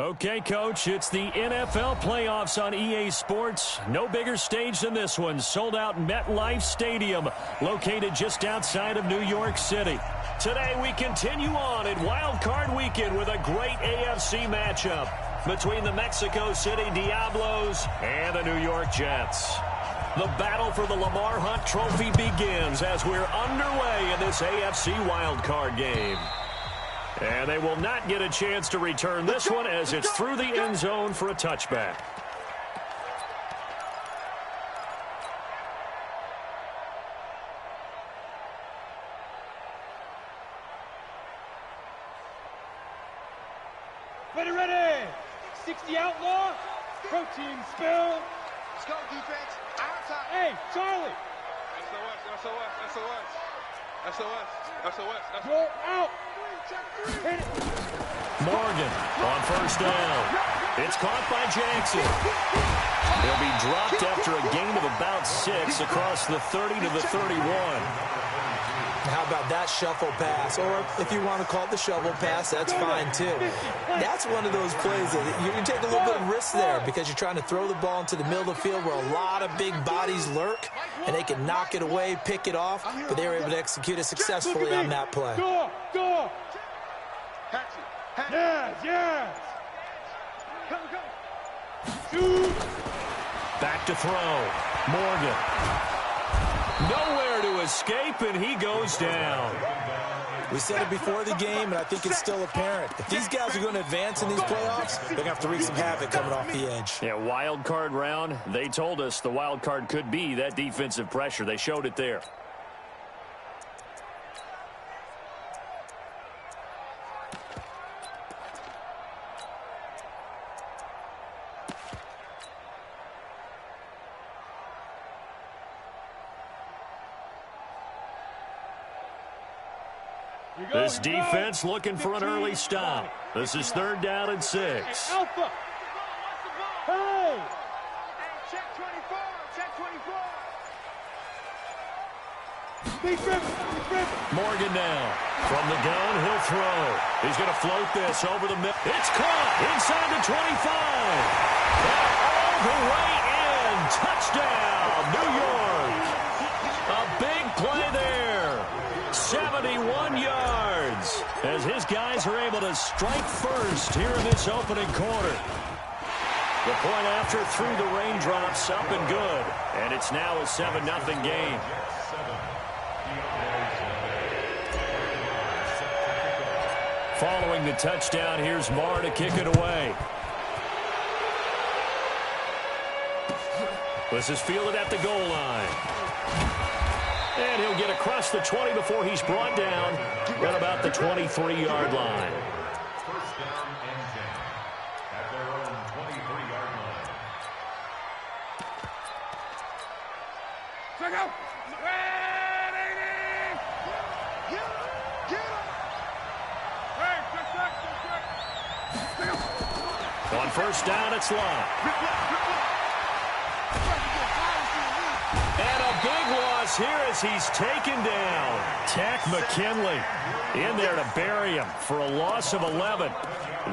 Okay, Coach, it's the NFL playoffs on EA Sports. No bigger stage than this one. Sold out MetLife Stadium, located just outside of New York City. Today, we continue on in Wild Card Weekend with a great AFC matchup between the Mexico City Diablos and the New York Jets. The battle for the Lamar Hunt Trophy begins as we're underway in this AFC Wild Card game. And they will not get a chance to return this one as it's through the end zone for a touchback. Ready. 60 outlaw. Protein spill. Let's go, defense. Our time. Hey, Charlie. SOS. Go out. Morgan on first down. It's caught by Jackson. He'll be dropped after a gain of about 6 across the 30 to the 31. How about that shuffle pass? Or if you want to call it the shovel pass, that's fine too. That's one of those plays that you take a little bit of risk there because you're trying to throw the ball into the middle of the field where a lot of big bodies lurk, and they can knock it away, pick it off, but they were able to execute it successfully on that play. Go. Yes. Come. Shoot. Back to throw. Morgan. Nowhere to escape, and he goes down. We said it before the game, and I think it's still apparent. If these guys are going to advance in these playoffs, they're going to have to wreak some havoc coming off the edge. Yeah, wild card round. They told us the wild card could be that defensive pressure. They showed it there. This defense looking for an early stop. This is 3rd down and 6. Alpha. Hey. Check 24. Big rip. Morgan now. From the gun, he'll throw. He's going to float this over the middle. It's caught inside the 25. And all the way in. Touchdown, New York. A big play there. 71 yards as his guys are able to strike first here in this opening quarter. The point after through the raindrops up and good. And it's now a 7-0 game. Following the touchdown, here's Marr to kick it away. This is fielded at the goal line. And he'll get across the 20 before he's brought down at about the 23-yard line. First down and 10 at their own 23-yard line. Check out. On first down, it's Lott. And a big loss here as he's taken down. Tack McKinley in there to bury him for a loss of 11.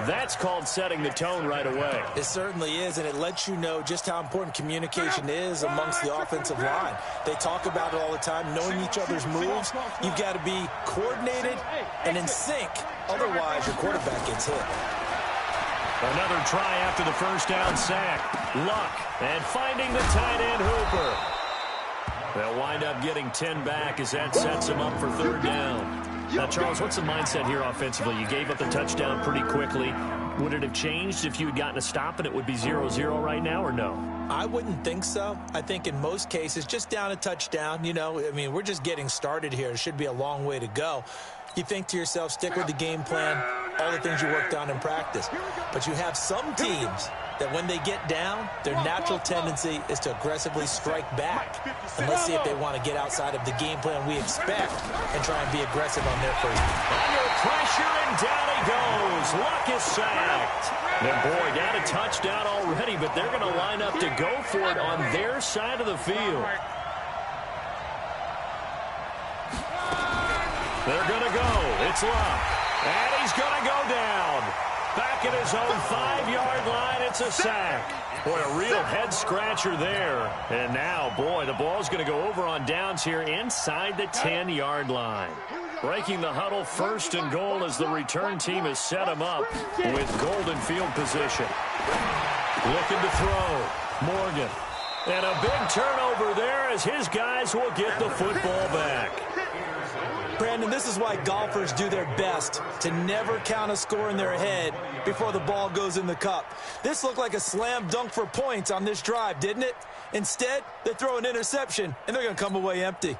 That's called setting the tone right away. It certainly is, and it lets you know just how important communication is amongst the offensive line. They talk about it all the time, knowing each other's moves. You've got to be coordinated and in sync. Otherwise, your quarterback gets hit. Another try after the first down sack. Luck, and finding the tight end Hooper. They'll wind up getting 10 back as that sets them up for 3rd down. Now, Charles, what's the mindset here offensively? You gave up the touchdown pretty quickly. Would it have changed if you had gotten a stop and it would be 0-0 right now, or no? I wouldn't think so. I think in most cases, just down a touchdown, we're just getting started here. It should be a long way to go. You think to yourself, stick with the game plan, all the things you worked on in practice. But you have some teams that when they get down, their natural tendency is to aggressively strike back. And let's see if they want to get outside of the game plan we expect and try and be aggressive on their first. Under pressure, and down he goes. Luck is sacked. And boy, got a touchdown already, but they're going to line up to go for it on their side of the field. They're going to go. It's Luck. And he's going to go down. Back at his own 5-yard line, it's a sack. Boy, a real head-scratcher there. And now, boy, the ball's going to go over on downs here inside the 10-yard line. Breaking the huddle, 1st and goal as the return team has set him up with golden field position. Looking to throw. Morgan. And a big turnover there as his guys will get the football back. Brandon, this is why golfers do their best to never count a score in their head before the ball goes in the cup. This looked like a slam dunk for points on this drive, didn't it? Instead, they throw an interception, and they're going to come away empty.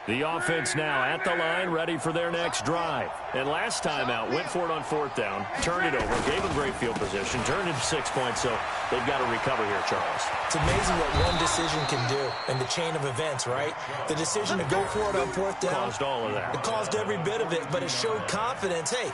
The offense now at the line, ready for their next drive. And last time out, went for it on 4th down, turned it over, gave them great field position, turned into 6 points, so they've got to recover here, Charles. It's amazing what one decision can do in the chain of events, right? The decision to go for it on 4th down caused all of that. It caused every bit of it, but it showed confidence. Hey,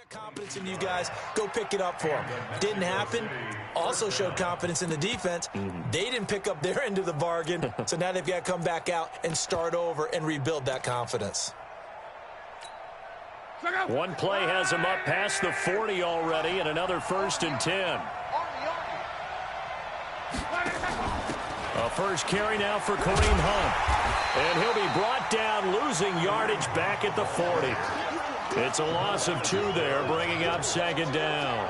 confidence in you guys. Go pick it up for them. Didn't happen. Also showed confidence in the defense. They didn't pick up their end of the bargain, so now they've got to come back out and start over and rebuild that confidence. One play has him up past the 40 already, and another 1st and 10. A first carry now for Kareem Hunt. And he'll be brought down, losing yardage back at the 40. It's a loss of 2 there, bringing up 2nd down.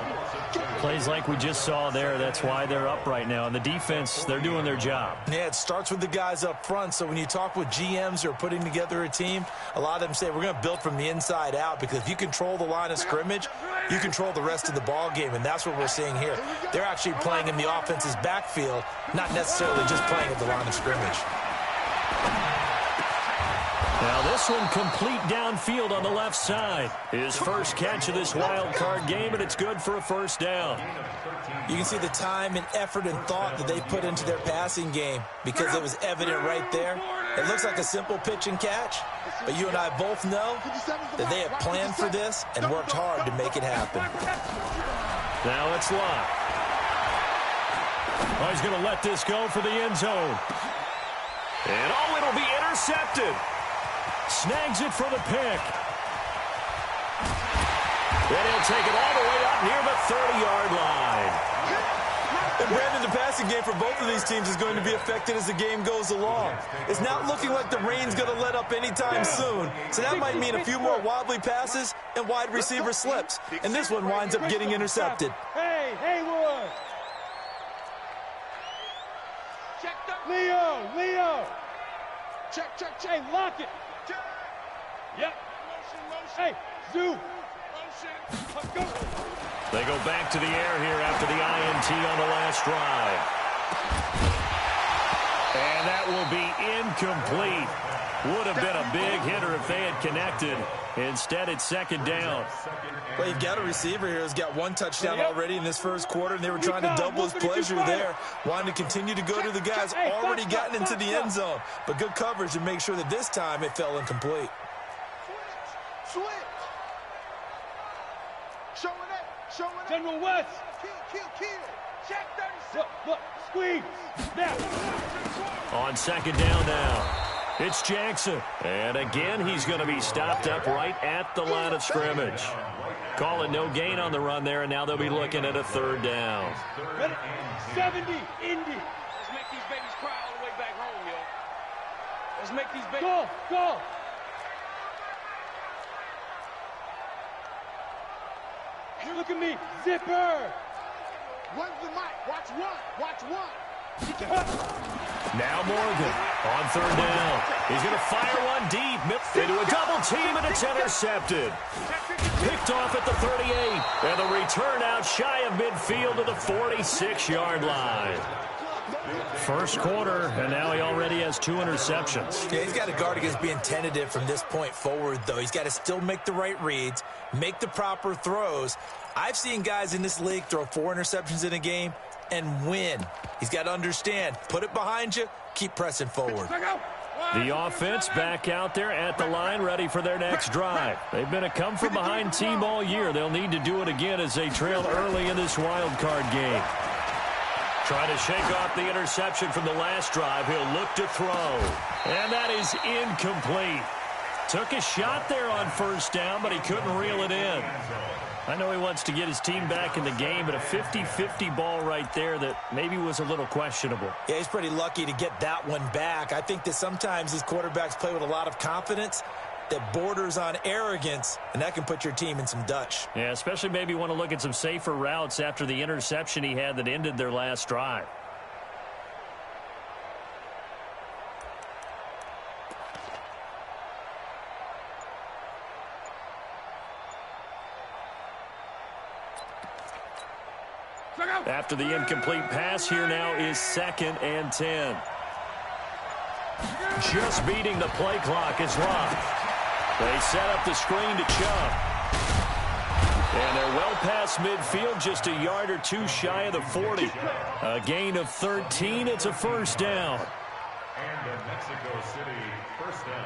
Plays like we just saw there, that's why they're up right now. And the defense, they're doing their job. Yeah, it starts with the guys up front. So when you talk with GMs who are putting together a team, a lot of them say we're going to build from the inside out, because if you control the line of scrimmage, you control the rest of the ball game, and that's what we're seeing here. They're actually playing in the offense's backfield, not necessarily just playing at the line of scrimmage. Now this one complete downfield on the left side. His first catch of this wild card game, and it's good for a 1st down. You can see the time and effort and thought that they put into their passing game, because it was evident right there. It looks like a simple pitch and catch, but you and I both know that they have planned for this and worked hard to make it happen. Now it's Locke. Oh, he's going to let this go for the end zone. And oh, it'll be intercepted. Snags it for the pick. Then he'll take it all the way up near the 30-yard line. And Brandon, the passing game for both of these teams is going to be affected as the game goes along. It's not looking like the rain's going to let up anytime soon. So that might mean a few more wobbly passes and wide receiver slips. And this one winds up getting intercepted. Hey, Haywood! Leo! Check. Hey, lock it! Yep. Hey, Zoo! Let's go! They go back to the air here after the INT on the last drive. And that will be incomplete. Would have been a big hitter if they had connected. Instead, it's 2nd down. Well, you've got a receiver here who's got 1 touchdown already in this first quarter, and they were trying to double his pleasure there, wanting to continue to go to the guys already gotten into the end zone. But good coverage to make sure that this time it fell incomplete. Switch. Showing it. General West! Kill. Check 36. Look, squeeze! Now! On 2nd down now. It's Jackson. And again, he's going to be stopped up right at the line of scrimmage. Call it no gain on the run there, and now they'll be looking at a 3rd down. 70, Indy! Let's make these babies cry all the way back home, yo. Let's make these babies... Go! Look at me, zipper! Run the mic. Watch one. Now Morgan on 3rd down. He's going to fire one deep into a double team, and it's intercepted. Picked off at the 38, and the return out shy of midfield to the 46-yard line. First quarter, and now he already has 2 interceptions. Yeah, he's got to guard against being tentative from this point forward, though. He's got to still make the right reads, make the proper throws. I've seen guys in this league throw 4 interceptions in a game and win. He's got to understand, put it behind you, keep pressing forward. The offense back out there at the line, ready for their next drive. They've been a come-from-behind team all year. They'll need to do it again as they trail early in this wild card game. Trying to shake off the interception from the last drive. He'll look to throw. And that is incomplete. Took a shot there on first down, but he couldn't reel it in. I know he wants to get his team back in the game, but a 50-50 ball right there that maybe was a little questionable. Yeah, he's pretty lucky to get that one back. I think that sometimes these quarterbacks play with a lot of confidence that borders on arrogance, and that can put your team in some Dutch. Yeah, especially maybe want to look at some safer routes after the interception he had that ended their last drive. After the incomplete pass, here now is 2nd and 10. Just beating the play clock is Locke. They set up the screen to Chubb. And they're well past midfield, just a yard or two shy of the 40. A gain of 13. It's a first down. And the Mexico City first down.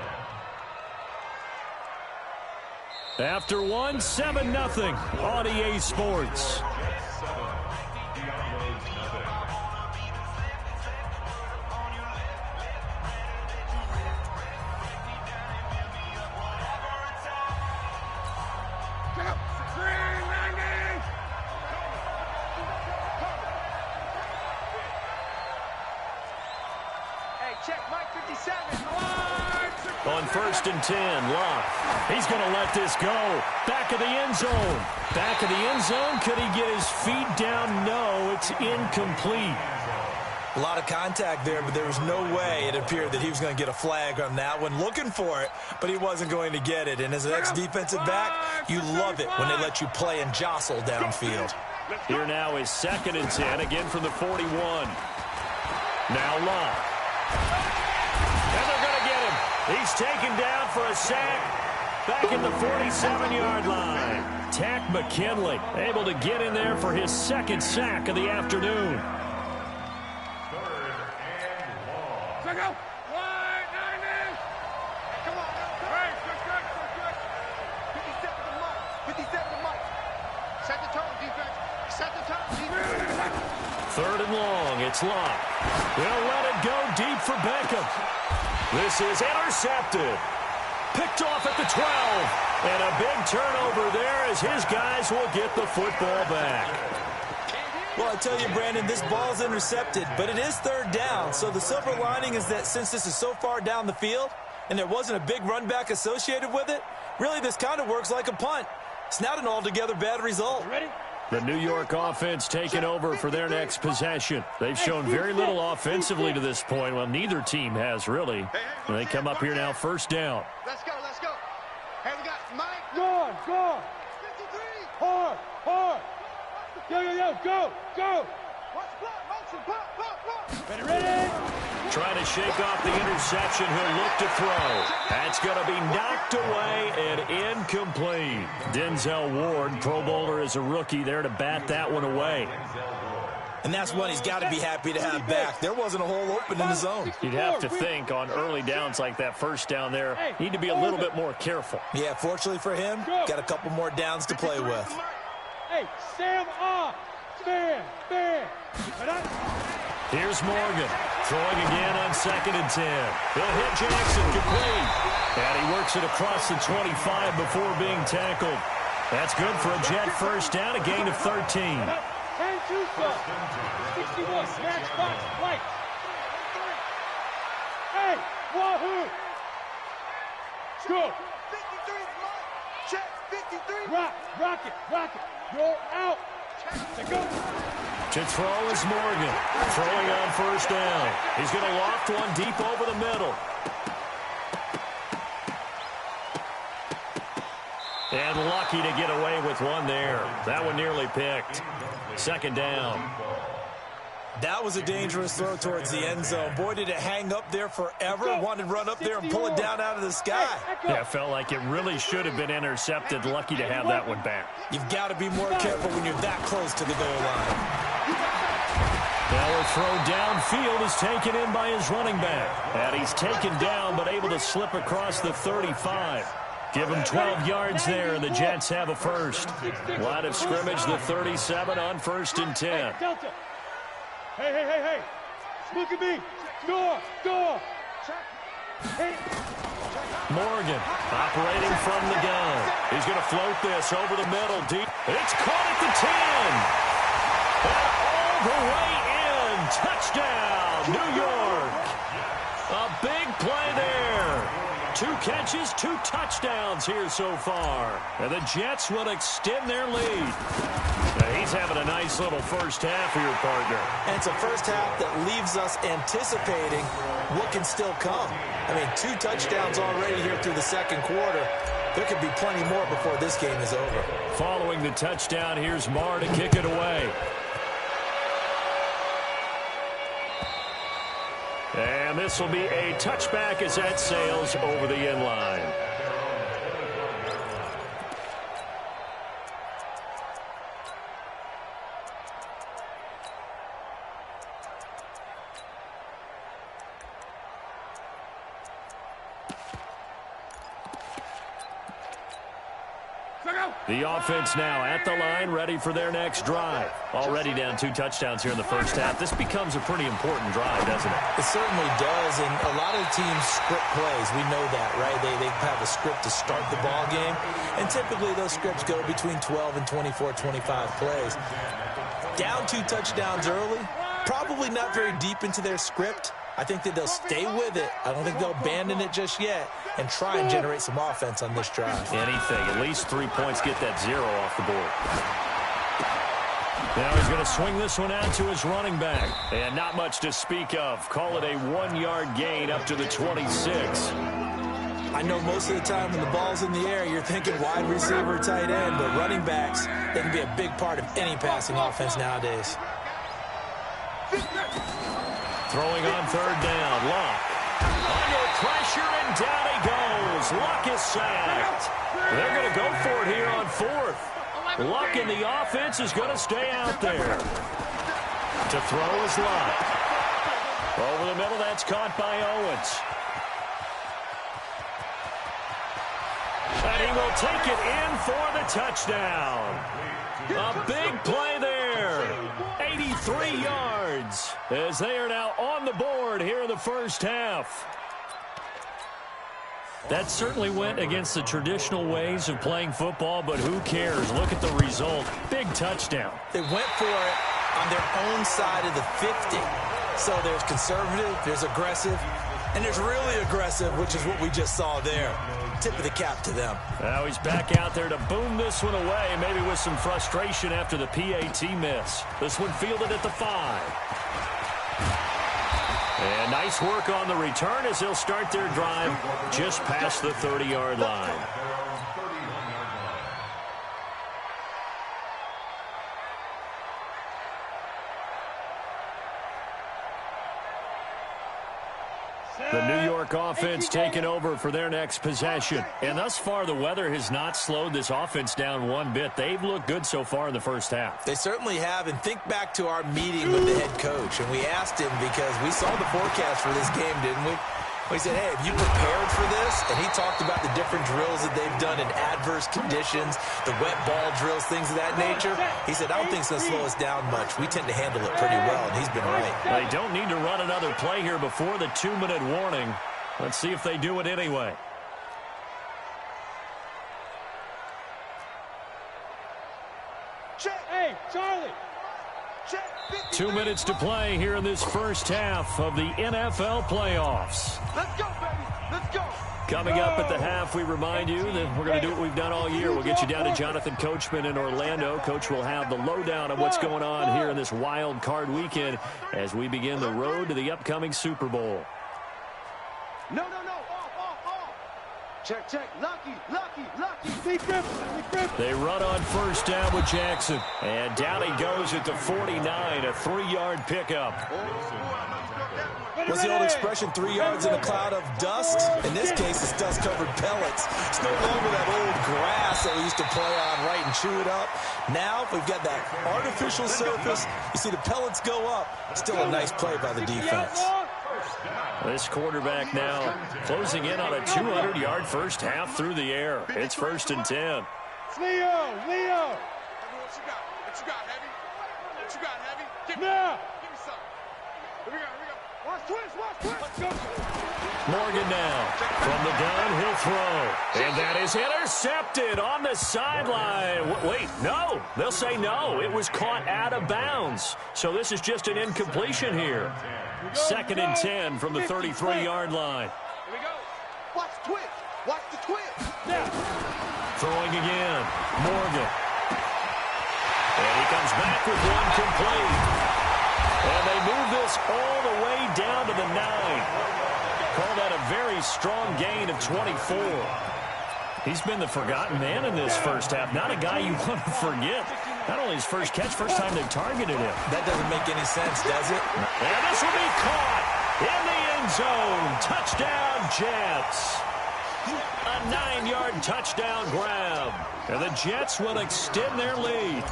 After one, 7-0 on EA Sports. Diablos nothing. On 1st and 10, Locke. He's going to let this go. Back of the end zone. Back of the end zone. Could he get his feet down? No, it's incomplete. A lot of contact there, but there was no way it appeared that he was going to get a flag on that one. Looking for it, but he wasn't going to get it. And as an ex-defensive back, you love it when they let you play and jostle downfield. Here now is 2nd and 10, again from the 41. Now Locke. And they're going to get him. He's taken down for a sack back in the 47-yard line. Tack McKinley able to get in there for his 2nd sack of the afternoon. 3rd and long. Check out. Wide 90. Come on. Hey, good. 57 to Mike. 57 to Mike. Set the tone, defense. Set the tone, defense. 3rd and long. It's Locke. They'll let it go deep for Beckham. This is intercepted. Picked off at the 12. And a big turnover there as his guys will get the football back. Well, I tell you, Brandon, this ball's intercepted, but it is 3rd down. So the silver lining is that since this is so far down the field and there wasn't a big run back associated with it, really this kind of works like a punt. It's not an altogether bad result. Ready? The New York offense taking over for their next possession. They've shown very little offensively to this point. Well, neither team has, really. And they come up here now 1st down. Let's go. Hey, we got Mike. Go. 53. Hard. Yo, go. Watch block, motion, block. Ready? Trying to shake off the interception. He'll look to throw. That's going to be knocked away and incomplete. Denzel Ward, Pro Bowler as a rookie, there to bat that one away. And that's one he's got to be happy to have back. There wasn't a hole open in the zone. You'd have to think on early downs like that 1st down there, need to be a little bit more careful. Yeah, fortunately for him, got a couple more downs to play with. Hey, Sam off. Fan. Here's Morgan, throwing again on 2nd and 10. He'll hit Jackson, complete. And he works it across the 25 before being tackled. That's good for a Jet 1st down, a gain of 13. And 61, matchbox, right. Hey, wahoo. Go. 53, Jet 53. Rock it. You're out. Go. To throw is Morgan, throwing on 1st down. He's going to loft one deep over the middle. And lucky to get away with one there. That one nearly picked. 2nd down. That was a dangerous throw towards the end zone. Boy, did it hang up there forever. Wanted to run up there and pull it down out of the sky. Yeah, felt like it really should have been intercepted. Lucky to have that one back. You've got to be more careful when you're that close to the goal line. Now a throw downfield is taken in by his running back. And he's taken down but able to slip across the 35. Give him 12 yards there, and the Jets have a first. Line of scrimmage, the 37 on 1st and 10. Delta. Hey. Look at me. Door. Hey. Morgan operating from the gun. He's going to float this over the middle deep. It's caught at the 10. And all the way in. Touchdown, New York. A big play there. 2 catches, 2 touchdowns here so far. And the Jets will extend their lead. Now he's having a nice little first half for your partner. And it's a first half that leaves us anticipating what can still come. I mean, 2 touchdowns already here through the second quarter. There could be plenty more before this game is over. Following the touchdown, here's Marr to kick it away. And this will be a touchback as that sails over the end line. The offense now at the line, ready for their next drive. Already down 2 touchdowns here in the first half. This becomes a pretty important drive, doesn't it? It certainly does, and a lot of the teams script plays. We know that, right? They have a script to start the ball game, and typically those scripts go between 12 and 24, 25 plays. Down 2 touchdowns early, probably not very deep into their script. I think that they'll stay with it. I don't think they'll abandon it just yet and try and generate some offense on this drive. Anything. At least 3 points, get that 0 off the board. Now he's going to swing this one out to his running back. And not much to speak of. Call it a 1-yard gain up to the 26. I know most of the time when the ball's in the air, you're thinking wide receiver, tight end, but running backs, they can be a big part of any passing offense nowadays. Throwing on 3rd down. Luck. Under pressure, and down he goes. Luck is sacked. They're going to go for it here on 4th. Luck in the offense is going to stay out there. To throw is Luck. Over the middle, that's caught by Owens. And he will take it in for the touchdown. A big play there. 83 yards as they are now on the board here in the first half. That certainly went against the traditional ways of playing football, but who cares? Look at the result. Big touchdown. They went for it on their own side of the 50. So there's conservative, there's aggressive, and there's really aggressive, which is what we just saw there. Tip of the cap to them. Now he's back out there to boom this one away, maybe with some frustration after the PAT miss. This one fielded at the 5. And nice work on the return as they'll start their drive just past the 30-yard line. The New York offense taking over for their next possession. And thus far, the weather has not slowed this offense down one bit. They've looked good so far in the first half. They certainly have. And think back to our meeting with the head coach. And we asked him because we saw the forecast for this game, didn't we? We said, hey, have you prepared for this? And he talked about the different drills that they've done in adverse conditions, the wet ball drills, things of that nature. He said, I don't think it's going to slow us down much. We tend to handle it pretty well, and he's been right. They don't need to run another play here before the 2-minute warning. Let's see if they do it anyway. Hey, Charlie. 2 minutes to play here in this first half of the NFL playoffs. Let's go, baby. Let's go. Coming up at the half, we remind you that we're going to do what we've done all year. We'll get you down to Jonathan Coachman in Orlando. Coach will have the lowdown on what's going on here in this wild card weekend as we begin the road to the upcoming Super Bowl. No. Off. Check. Lucky. They run on first down with Jackson. And down he goes at the 49, a 3-yard pickup. What's the old expression, 3 yards in a cloud of dust? In this case, it's dust-covered pellets. It's no longer that old grass that we used to play on right and chew it up. Now we've got that artificial surface. You see the pellets go up. Still a nice play by the defense. This quarterback now closing in on a 200-yard first half through the air. It's 1st and 10. Leo! What you got? What you got, Heavy? What you got, Heavy? Give me some. Here we go. Watch twist. Let's go. Morgan now from the gun. He'll throw. And that is intercepted on the sideline. Wait, no. They'll say no. It was caught out of bounds. So this is just an incompletion here. 2nd and 10 from the 33-yard line. Here we go. Watch the twist. Throwing again. Morgan. And he comes back with one complete. And they move this all the way down to the 9. Call that a very strong gain of 24. He's been the forgotten man in this first half. Not a guy you want to forget. Not only his first catch, first time they've targeted him. That doesn't make any sense, does it? And this will be caught in the end zone. Touchdown, Jets. A 9-yard touchdown grab. And the Jets will extend their lead.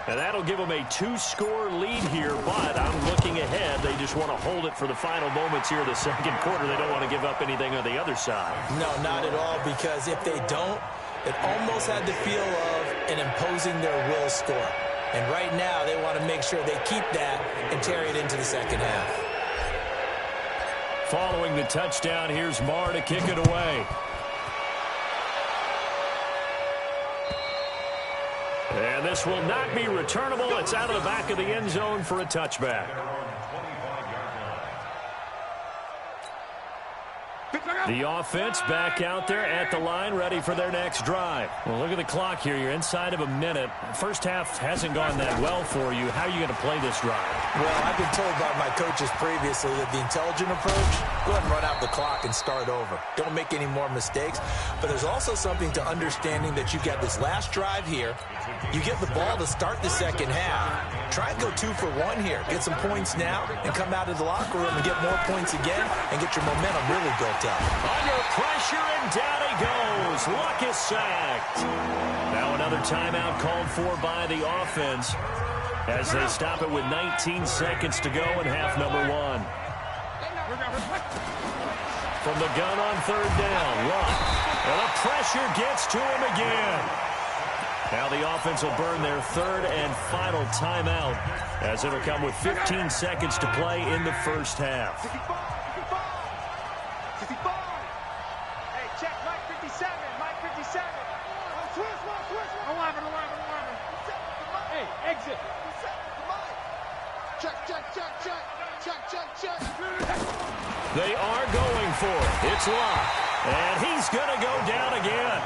And that'll give them a 2-score lead here, but I'm looking ahead. They just want to hold it for the final moments here of the second quarter. They don't want to give up anything on the other side. No, not at all, because if they don't, it almost had the feel of an imposing their will score. And right now, they want to make sure they keep that and carry it into the second half. Following the touchdown, here's Marr to kick it away. And this will not be returnable. It's out of the back of the end zone for a touchback. The offense back out there at the line, ready for their next drive. Well, look at the clock here. You're inside of a minute. First half hasn't gone that well for you. How are you going to play this drive? Well, I've been told by my coaches previously that the intelligent approach, go ahead and run out the clock and start over. Don't make any more mistakes. But there's also something to understanding that you've got this last drive here. You get the ball to start the second half. Try and go 2 for 1 here. Get some points now and come out of the locker room and get more points again and get your momentum really built up. Under pressure, and down he goes. Luck is sacked. Now another timeout called for by the offense as they stop it with 19 seconds to go in half number 1. From the gun on 3rd down, Luck. And the pressure gets to him again. Now the offense will burn their 3rd and final timeout as it'll come with 15 seconds to play in the first half. Hey, check Mike 57. Mike 57. Twist. 11. Hey, exit. Check. They are going for it. It's Luck. And he's going to go down again.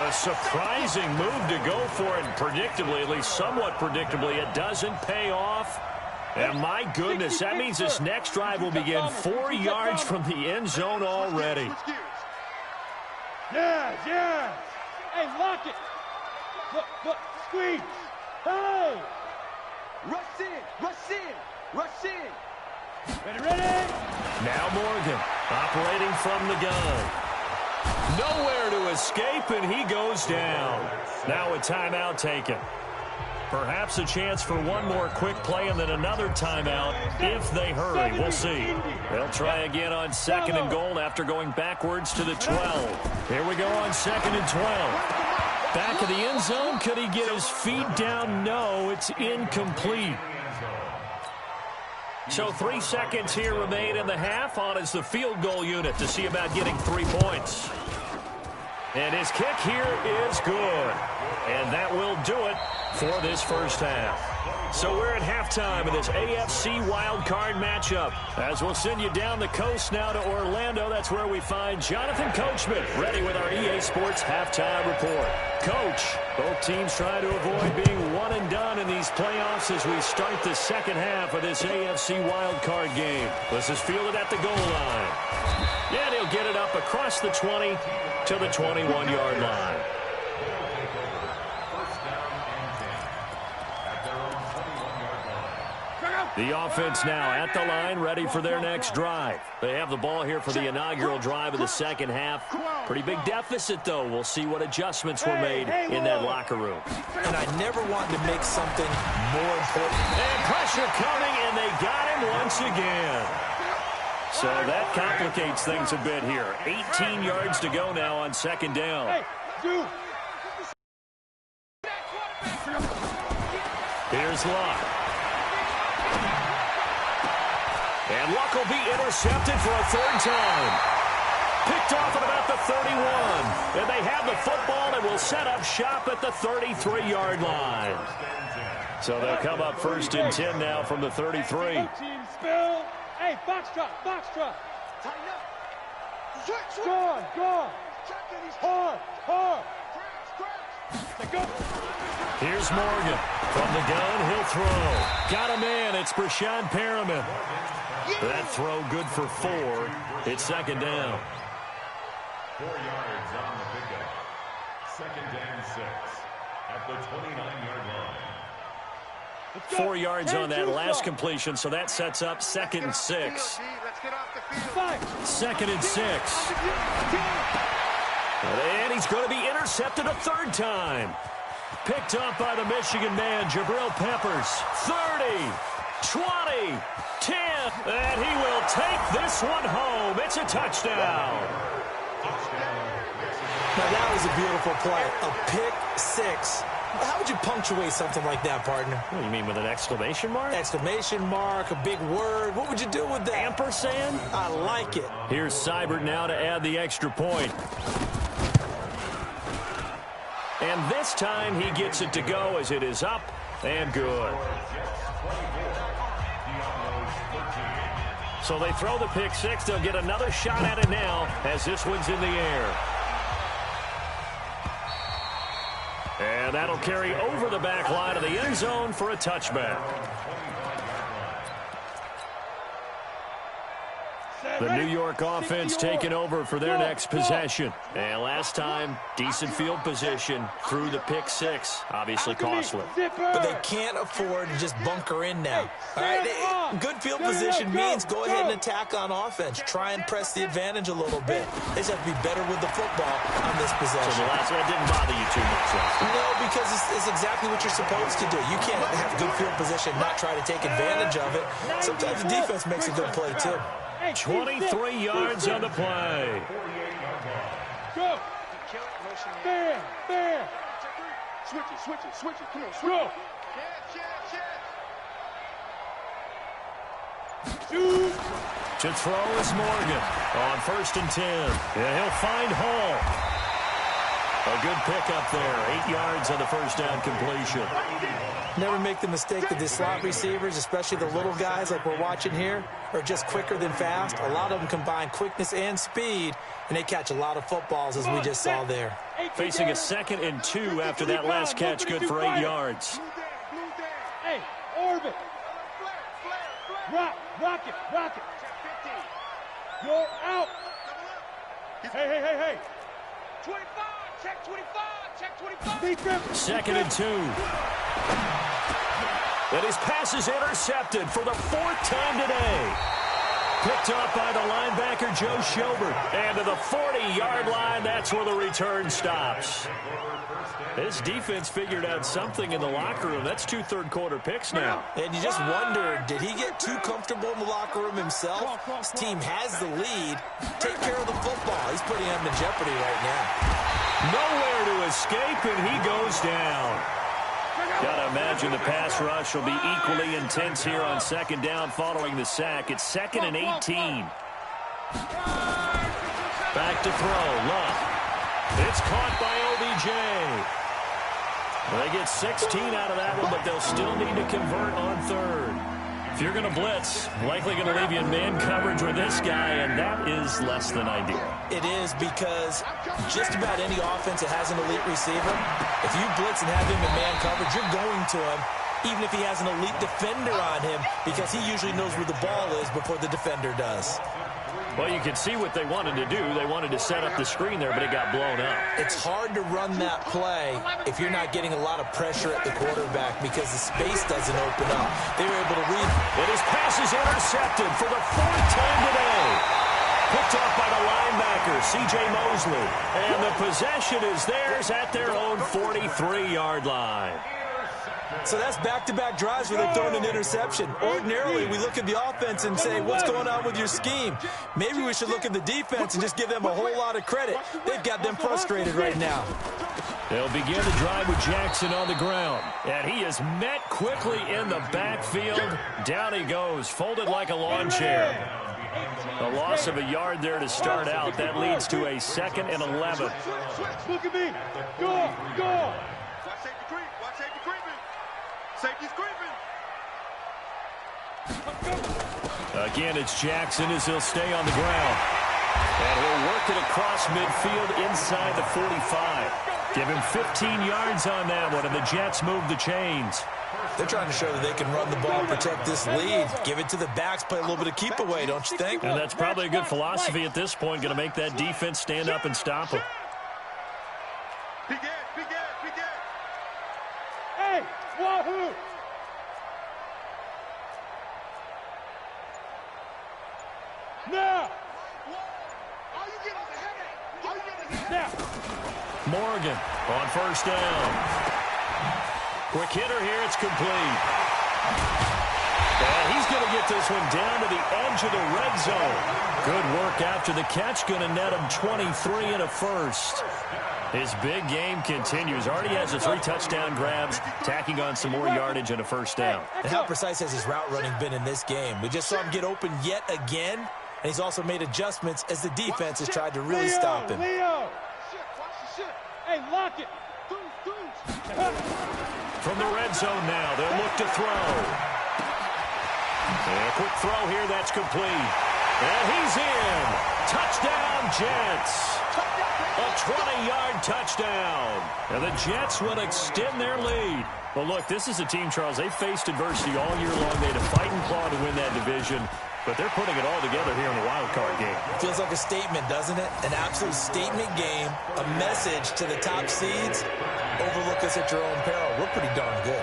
A surprising move to go for it, predictably, at least somewhat predictably. It doesn't pay off. And my goodness, that means this next drive will begin 4 yards from the end zone already. Yeah. Hey, lock it. Look, squeeze. Hey. Rush in. Ready? Now Morgan operating from the gun. Nowhere to escape, and he goes down. Now a timeout taken. Perhaps a chance for one more quick play and then another timeout if they hurry. We'll see. They'll try again on 2nd and goal after going backwards to the 12. Here we go on 2nd and 12. Back of the end zone. Could he get his feet down? No, it's incomplete. So 3 seconds here remain in the half. On is the field goal unit to see about getting 3 points. And his kick here is good. And that will do it for this first half. So we're at halftime of this AFC wildcard matchup. As we'll send you down the coast now to Orlando, that's where we find Jonathan Coachman ready with our EA Sports halftime report. Coach, both teams try to avoid being one and done in these playoffs as we start the second half of this AFC wildcard game. This is fielded at the goal line. And he'll get it up across the 20 to the 21-yard line. The offense now at the line, ready for their next drive. They have the ball here for the inaugural drive of the second half. Pretty big deficit, though. We'll see what adjustments were made in that locker room. And I never wanted to make something more important. And pressure coming, and they got him once again. So that complicates things a bit here. 18 yards to go now on second down. Here's Luck. And Luck will be intercepted for a third time. Picked off at about the 31. And they have the football and will set up shop at the 33-yard line. So they'll come up first and 10 now from the 33. Hey, box drop, box drop. Gone, gone. Hard, hard. Here's Morgan. From the gun, he'll throw. Got a man. It's Brashad Perriman. That throw good for 4. It's second down. 4 yards on the pickup. Second and 6 at the 29-yard line. 4 yards on that last completion, so that sets up second and 6. Second and 6. And he's going to be intercepted a third time. Picked up by the Michigan man, Jabril Peppers. 30, 20, 10. And he will take this one home. It's a touchdown. Now, that was a beautiful play. A pick 6. How would you punctuate something like that, partner? What do you mean, with an exclamation mark? Exclamation mark, a big word. What would you do with that? Ampersand? I like it. Here's Seibert now to add the extra point. And this time he gets it to go as it is up and good. So they throw the pick 6. They'll get another shot at it now as this one's in the air. And that'll carry over the back line of the end zone for a touchback. The New York offense taking over for their next possession. And last time, decent field position through the pick 6. Obviously costly. But they can't afford to just bunker in now. All right, good field position means go ahead and attack on offense. Try and press the advantage a little bit. They just have to be better with the football on this possession. So the last one didn't bother you too much, though. No, because it's exactly what you're supposed to do. You can't have good field position and not try to take advantage of it. Sometimes the defense makes a good play, too. 23 yards on the play. Go. Bam, bam. Switch it, switch it, switch it. Come on, switch it. To throw is Morgan on first and 10. Yeah, he'll find Hall. A good pickup there. 8 yards on the first down completion. Never make the mistake that the slot receivers, especially the little guys like we're watching here, are just quicker than fast. A lot of them combine quickness and speed, and they catch a lot of footballs, as we just saw there. Facing a 2nd and 2 after that last catch, good for 8 yards. Hey, orbit. Rock it, rock it. You're out. Hey. 25, check 25, check 25. 2nd and 2. And his pass is intercepted for the 4th time today. Picked up by the linebacker, Joe Schobert. And to the 40-yard line, that's where the return stops. This defense figured out something in the locker room. That's 2 third-quarter picks now. And you just wonder, did he get too comfortable in the locker room himself? His team has the lead. Take care of the football. He's putting them in jeopardy right now. Nowhere to escape, and he goes down. Got to imagine the pass rush will be equally intense here on second down following the sack. It's 2nd and 18. Back to throw. Luck. It's caught by OBJ. Well, they get 16 out of that one, but they'll still need to convert on third. If you're going to blitz, likely going to leave you in man coverage with this guy, and that is less than ideal. It is, because just about any offense that has an elite receiver, if you blitz and have him in man coverage, you're going to him, even if he has an elite defender on him, because he usually knows where the ball is before the defender does. Well, you can see what they wanted to do. They wanted to set up the screen there, but it got blown up. It's hard to run that play if you're not getting a lot of pressure at the quarterback because the space doesn't open up. They were able to read. And his pass is intercepted for the 4th time today. Picked off by the linebacker, C.J. Mosley. And the possession is theirs at their own 43-yard line. So that's back-to-back drives where they've thrown an interception. Ordinarily, we look at the offense and say, what's going on with your scheme? Maybe we should look at the defense and just give them a whole lot of credit. They've got them frustrated right now. They'll begin the drive with Jackson on the ground. And he is met quickly in the backfield. Down he goes, folded like a lawn chair. A loss of a yard there to start out. That leads to a 2nd and 11. Look at me. Go, go. Watch safety creep. Watch safety creeping. Safety's creeping. Again, it's Jackson as he'll stay on the ground. And he'll work it across midfield inside the 45. Give him 15 yards on that one, and the Jets move the chains. They're trying to show that they can run the ball and protect this lead. Give it to the backs, play a little bit of keep away, don't you think? And that's probably a good philosophy at this point, going to make that defense stand up and stop him. Begin. Hey, wahoo. Now. All you get is a headache. All you get is a headache. Now. Morgan on 1st down. Quick hitter here, it's complete. And he's going to get this one down to the edge of the red zone. Good work after the catch, going to net him 23 and a first. His big game continues. Already has the 3 touchdown grabs, tacking on some more yardage and a 1st down. And how precise has his route running been in this game? We just saw him get open yet again, and he's also made adjustments as the defense has tried to really stop him. Leo. Watch the shit. Hey, lock it. From the red zone now, they'll look to throw. And a quick throw here, that's complete. And he's in. Touchdown, Jets. A 20-yard touchdown. And the Jets will extend their lead. Well, look, this is a team, Charles, they faced adversity all year long. They had to fight and claw to win that division. But they're putting it all together here in the wild card game. Feels like a statement, doesn't it? An absolute statement game, a message to the top seeds. Overlook us at your own peril. We're pretty darn good.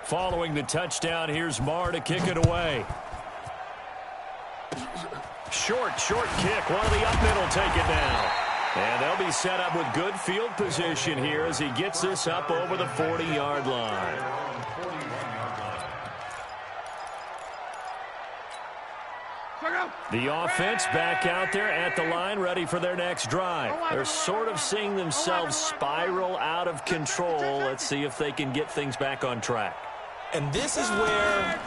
Following the touchdown, here's Marr to kick it away. Short kick. One of the up middle take it down. And they'll be set up with good field position here as he gets this up over the 40-yard line. The offense back out there at the line, ready for their next drive. They're sort of seeing themselves spiral out of control. Let's see if they can get things back on track. And this is where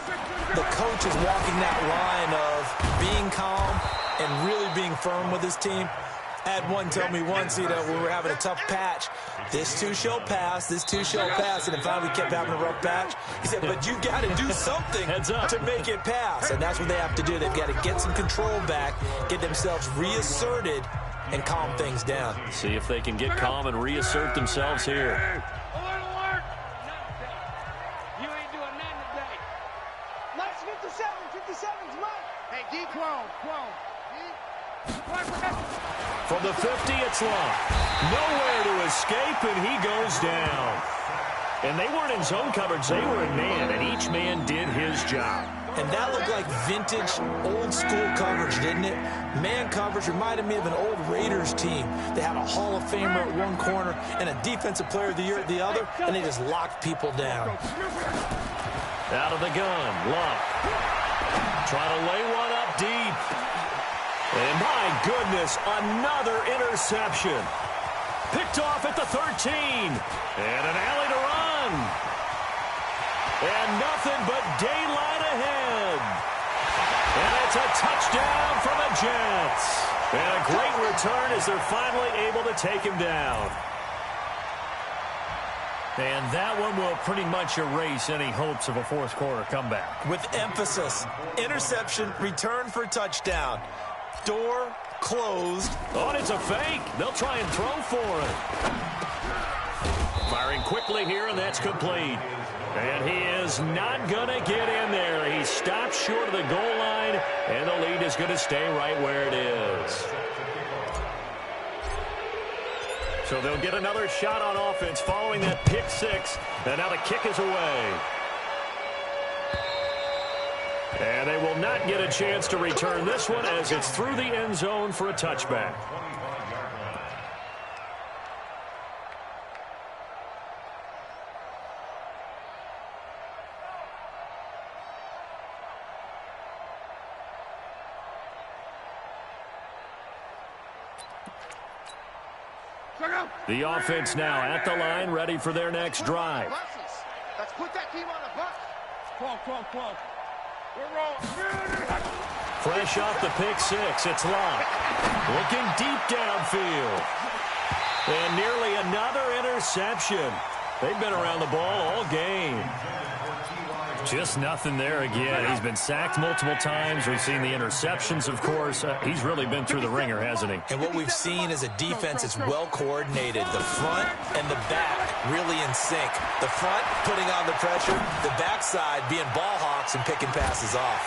the coach is walking that line of being calm and really being firm with his team. I had one tell me once, when we were having a tough patch, this too shall pass, this too shall pass, and then finally we kept having a rough patch. He said, but you got to do something to make it pass, and that's what they have to do. They've got to get some control back, get themselves reasserted, and calm things down. See if they can get calm and reassert themselves here. You ain't doing nothing today. Let's 57's right. Hey, D, Chrome. From the 50, it's locked. Nowhere to escape, and he goes down. And they weren't in zone coverage. They were in man, and each man did his job. And that looked like vintage, old-school coverage, didn't it? Man coverage reminded me of an old Raiders team. They had a Hall of Famer at one corner and a Defensive Player of the Year at the other, and they just locked people down. Out of the gun, Luck. Trying to lay one up deep. And my goodness, another interception. Picked off at the 13. And an alley to run. And nothing but daylight ahead. And it's a touchdown for the Jets. And a great return as they're finally able to take him down. And that one will pretty much erase any hopes of a fourth quarter comeback. With emphasis, interception, return for touchdown. Door closed. Oh, and it's a fake. They'll try and throw for it. Firing quickly here, and that's complete. And he is not going to get in there. He stops short of the goal line, and the lead is going to stay right where it is. So they'll get another shot on offense following that pick six. And now the kick is away. And they will not get a chance to return this one as it's through the end zone for a touchback. The offense now at the line, ready for their next drive. Let's put that team on the bus. Fresh off the pick six, it's Locke. Looking deep downfield. And nearly another interception. They've been around the ball all game. Just nothing there again. He's been sacked multiple times. We've seen the interceptions, of course. He's really been through the ringer, hasn't he? And what we've seen is a defense that's well coordinated. The front and the back really in sync. The front putting on the pressure. The backside being ball hawks and picking passes off.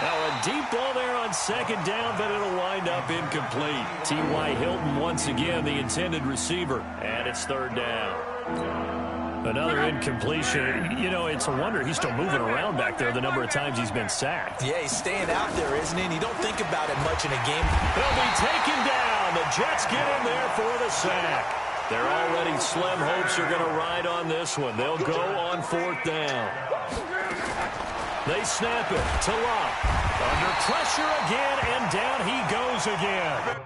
Now a deep ball there on second down, but it'll wind up incomplete. T.Y. Hilton once again the intended receiver. And it's third down. Another incompletion. You know, it's a wonder he's still moving around back there the number of times he's been sacked. Yeah, he's staying out there, isn't he? And you don't think about it much in a game. He'll be taken down. The Jets get him there for the sack. Their already slim hopes are going to ride on this one. They'll go on fourth down. They snap it to Locke. Under pressure again, and down he goes again.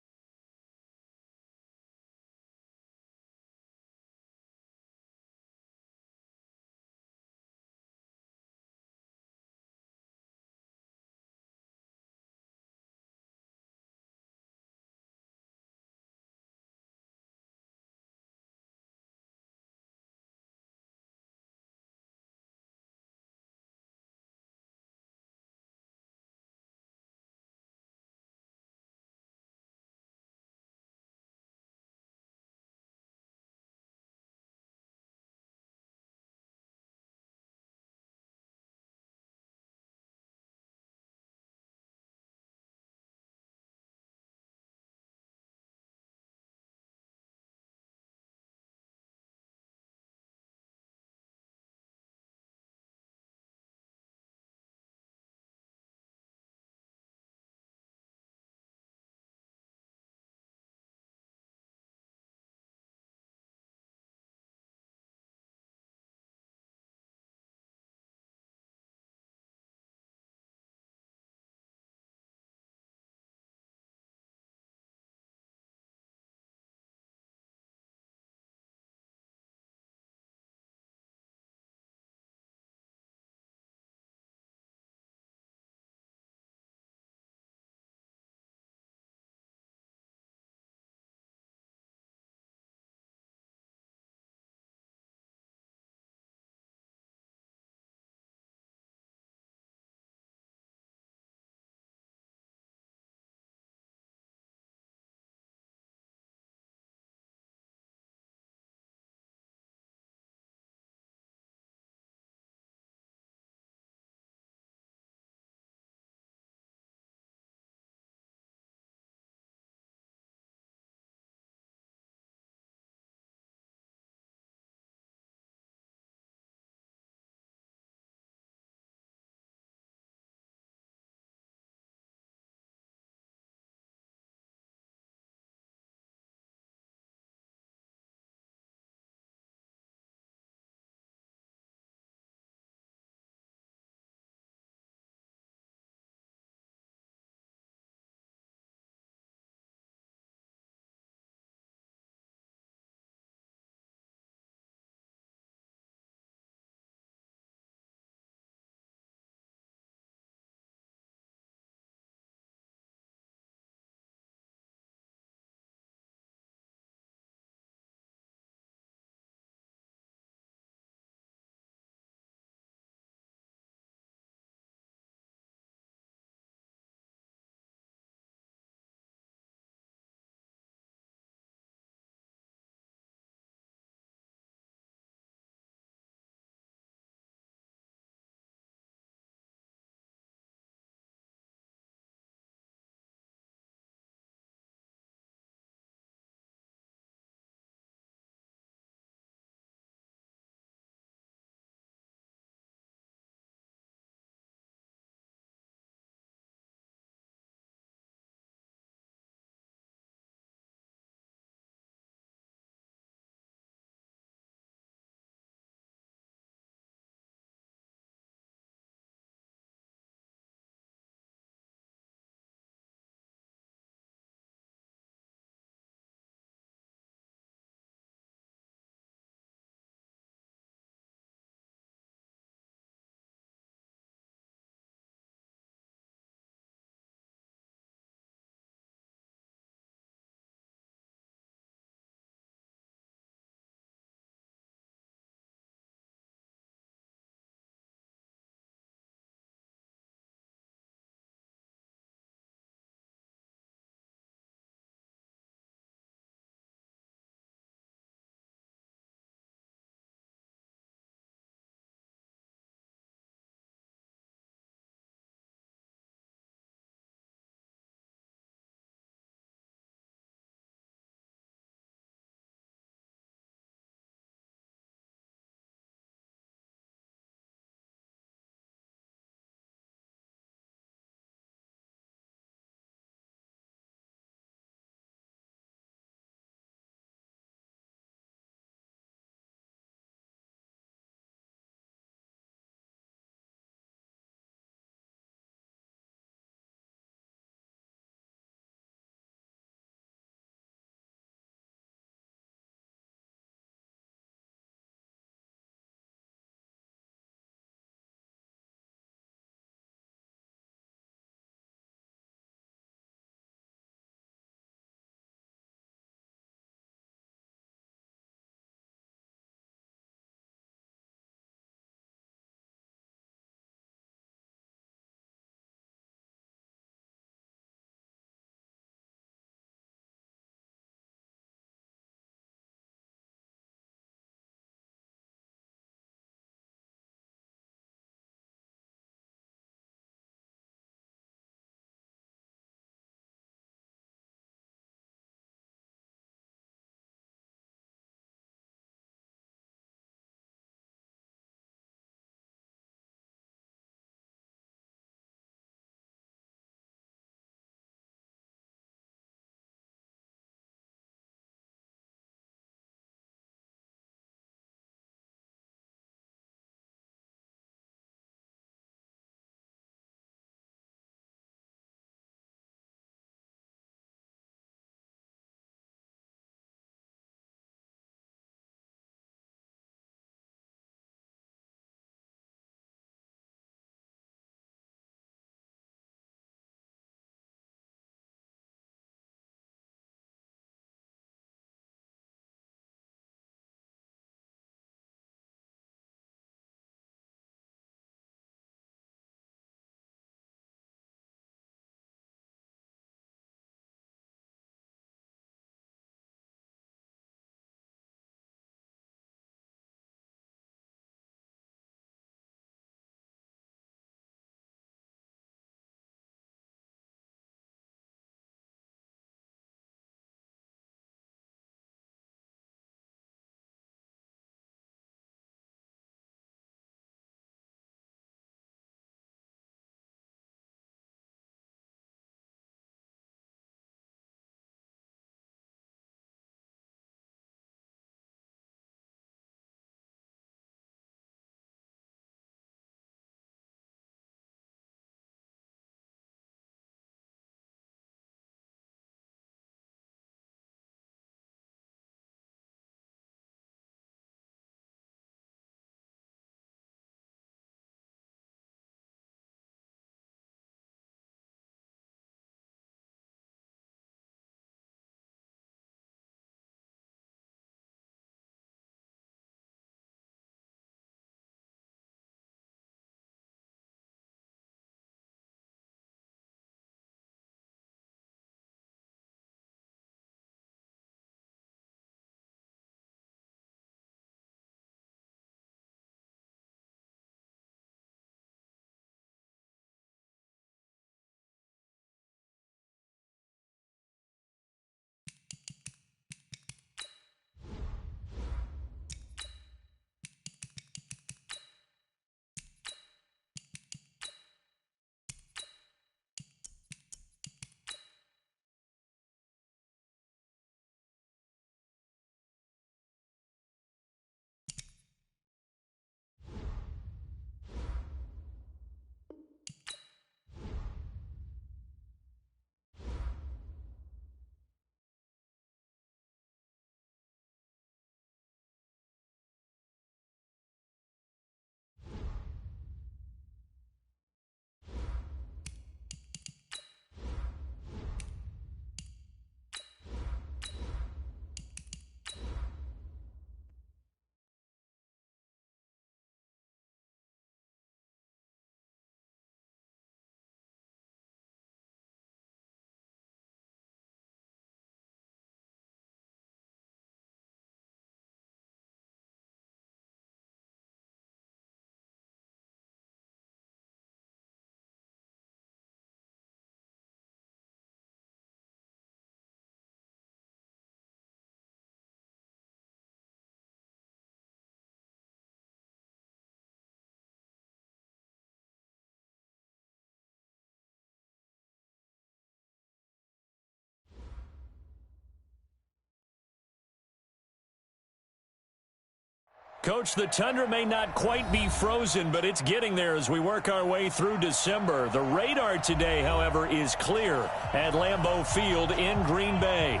Coach, the tundra may not quite be frozen, but it's getting there as we work our way through December. The radar today, however, is clear at Lambeau Field in Green Bay.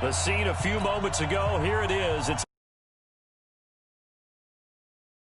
The scene a few moments ago, here it is. It's